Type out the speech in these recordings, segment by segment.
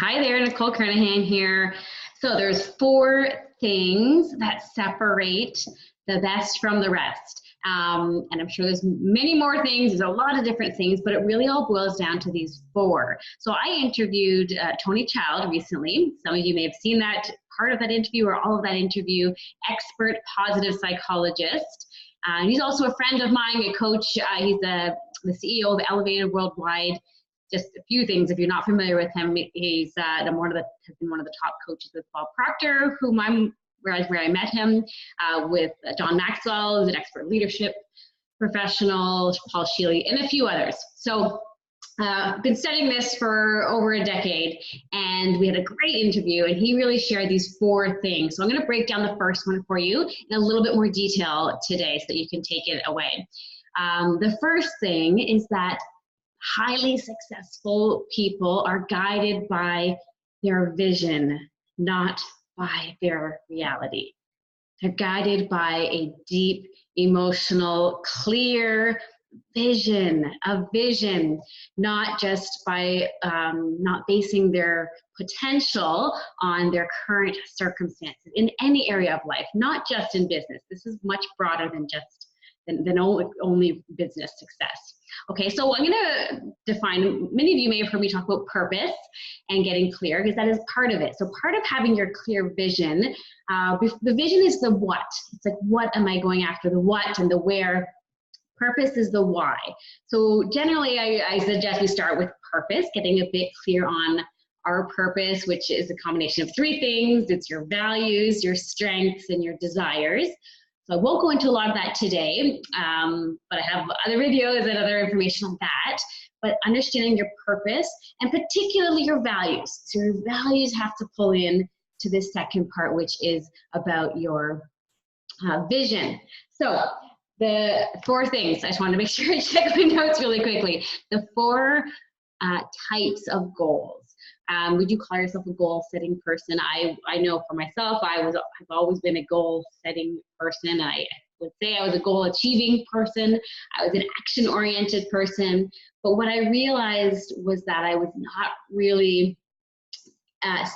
Hi there, Nicole Kernahan here. So there's four things that separate the best from the rest. And I'm sure there's many more things. There's a lot of different things, but it really all boils down to these four. So I interviewed Tony Child recently. Some of you may have seen that part of that interview or all of that interview, expert positive psychologist. He's also a friend of mine, a coach. He's the CEO of Elevated Worldwide. Just a few things, if you're not familiar with him, he's been one of the top coaches with Bob Proctor, where I met him, with John Maxwell, who's an expert leadership professional, Paul Sheely, and a few others. So I've been studying this for over a decade, and we had a great interview, and he really shared these four things. So I'm going to break down the first one for you in a little bit more detail today so that you can take it away. The first thing is that highly successful people are guided by their vision, not by their reality. They're guided by a deep, emotional, clear vision, not just by not basing their potential on their current circumstances in any area of life, not just in business. This is much broader than just than only business success. Okay, so I'm going to define, many of you may have heard me talk about purpose and getting clear, because that is part of it. So part of having your clear vision, the vision is the what. It's like, what am I going after? The what and the where. Purpose is the why. So generally, I suggest we start with purpose, getting a bit clear on our purpose, which is a combination of three things. It's your values, your strengths, and your desires. So I won't go into a lot of that today, but I have other videos and other information on that. But understanding your purpose and particularly your values. So your values have to pull in to this second part, which is about your vision. So the four things, I just wanted to make sure I check my notes really quickly. The four types of goals. Would you call yourself a goal-setting person? I know for myself, I've always been a goal-setting person. I would say I was a goal-achieving person. I was an action-oriented person. But what I realized was that I was not really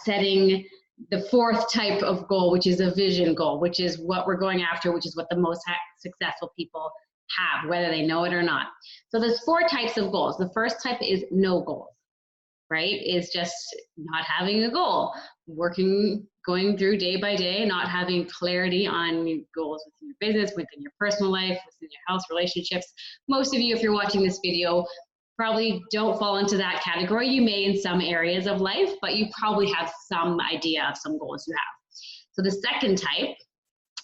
setting the fourth type of goal, which is a vision goal, which is what we're going after, which is what the most successful people have, whether they know it or not. So there's four types of goals. The first type is no goals. Right, is just not having a goal, going through day by day, not having clarity on your goals within your business, within your personal life, within your health, relationships. Most of you, if you're watching this video, probably don't fall into that category. You may in some areas of life, but you probably have some idea of some goals you have. So the second type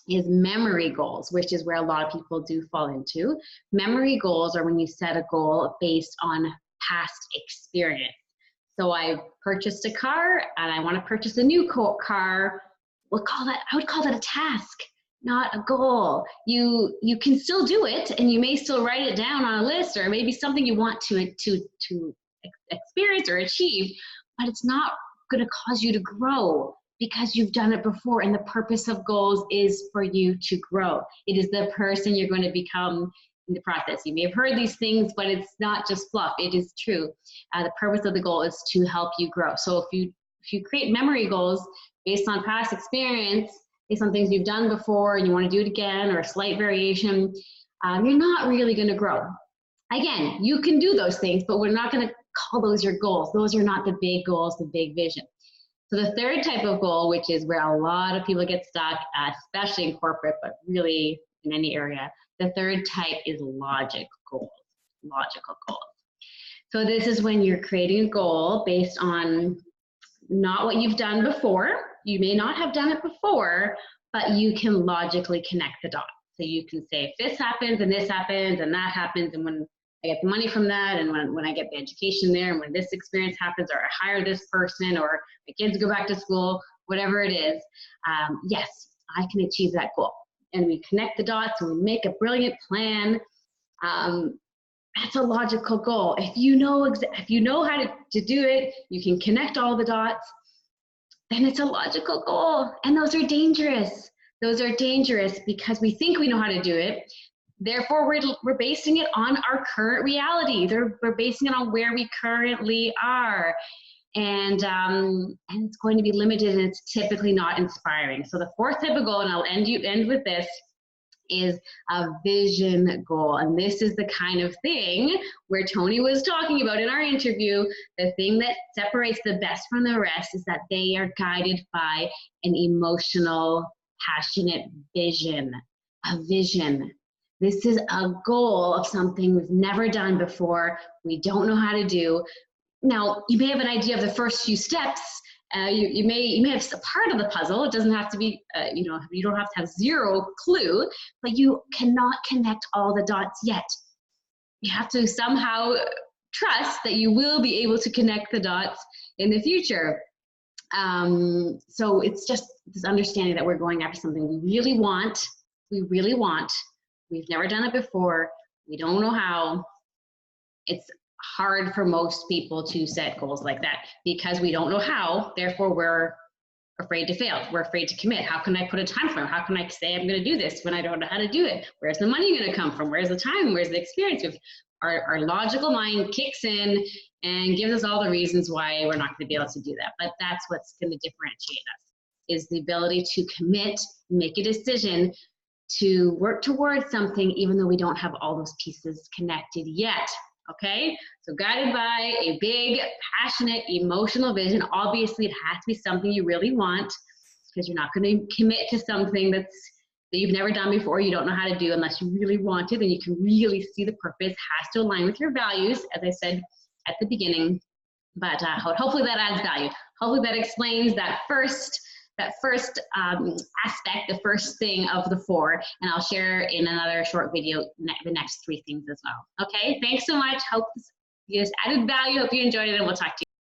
is memory goals, which is where a lot of people do fall into. Memory goals are when you set a goal based on past experience. So I purchased a car and I want to purchase a new car. I would call that a task, not a goal. You can still do it, and you may still write it down on a list, or maybe something you want to experience or achieve, but it's not going to cause you to grow because you've done it before. And the purpose of goals is for you to grow. It is the person you're going to become in the process. You may have heard these things, but it's not just fluff. It is true. The purpose of the goal is to help you grow. So if you create memory goals based on past experience, based on things you've done before and you want to do it again, or a slight variation, you're not really going to grow. Again, you can do those things, but we're not going to call those your goals. Those are not the big goals, the big vision. So the third type of goal, which is where a lot of people get stuck, especially in corporate, but really in any area, the third type is logical goals. So this is when you're creating a goal based on not what you've done before. You may not have done it before, but you can logically connect the dots. So you can say, if this happens and this happens and that happens, and when I get the money from that, and when I get the education there, and when this experience happens, or I hire this person, or my kids go back to school, whatever it is, yes, I can achieve that goal. And we connect the dots and we make a brilliant plan. That's a logical goal. If you know how to do it, you can connect all the dots, then it's a logical goal. And those are dangerous. Those are dangerous because we think we know how to do it. Therefore, we're basing it on our current reality. We're basing it on where we currently are. and it's going to be limited, and it's typically not inspiring. So the fourth type of goal, and I'll end with this, is a vision goal. And this is the kind of thing where Tony was talking about in our interview. The thing that separates the best from the rest is that they are guided by an emotional, passionate vision. A vision. This is a goal of something we've never done before, we don't know how to do. Now, you may have an idea of the first few steps. You may have a part of the puzzle. It doesn't have to be, you don't have to have zero clue, but you cannot connect all the dots yet. You have to somehow trust that you will be able to connect the dots in the future. So it's just this understanding that we're going after something we really want. We've never done it before. We don't know how. It's hard for most people to set goals like that because we don't know how. Therefore, we're afraid to fail. We're afraid to commit. How can I put a time frame? How can I say I'm going to do this when I don't know how to do it? Where's the money going to come from? Where's the time? Where's the experience? Our logical mind kicks in and gives us all the reasons why we're not going to be able to do that. But that's what's going to differentiate us, is the ability to commit, make a decision to work towards something even though we don't have all those pieces connected yet. Okay, so guided by a big, passionate, emotional vision. Obviously, it has to be something you really want, because you're not going to commit to something that you've never done before, you don't know how to do, unless you really want it and you can really see the purpose. Has to align with your values, as I said at the beginning. But hopefully that adds value. Hopefully that explains that first aspect, the first thing of the 4, and I'll share in another short video the next 3 things as well. Okay, thanks so much. Hope you just added value. Hope you enjoyed it, and we'll talk to you.